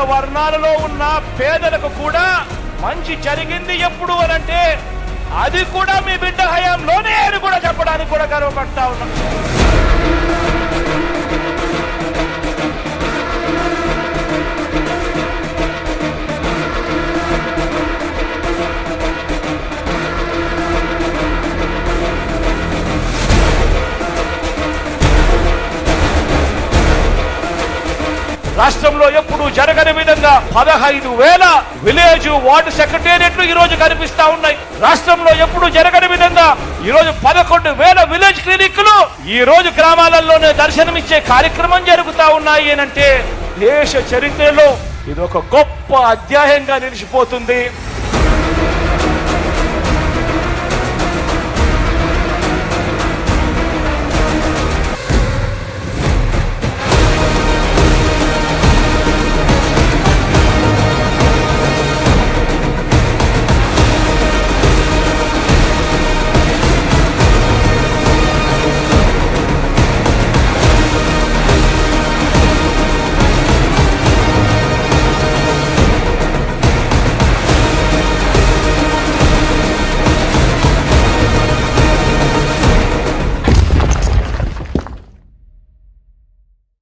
అగ్రవర్ణాలలో ఉన్న పేదలకు కూడా మంచి జరిగింది ఎప్పుడు అనంటే అది కూడా మీ బిడ్డ హయాంలోనే అని కూడా చెప్పడానికి కూడా గర్వపడతా ఉన్నాం. రాష్ట్రంలో ఎప్పుడు జరగని విధంగా 15,000 విలేజ్ వార్డు సెక్రటేరియట్లు ఈ రోజు కనిపిస్తా ఉన్నాయి. రాష్ట్రంలో ఎప్పుడు జరగని విధంగా ఈ రోజు 11,000 విలేజ్ క్లినిక్లు ఈ రోజు గ్రామాలలోనే దర్శనమిచ్చే కార్యక్రమం జరుగుతా ఉన్నాయి అంటే దేశ చరిత్రలో ఇది ఒక గొప్ప అధ్యాయంగా నిలిచిపోతుంది.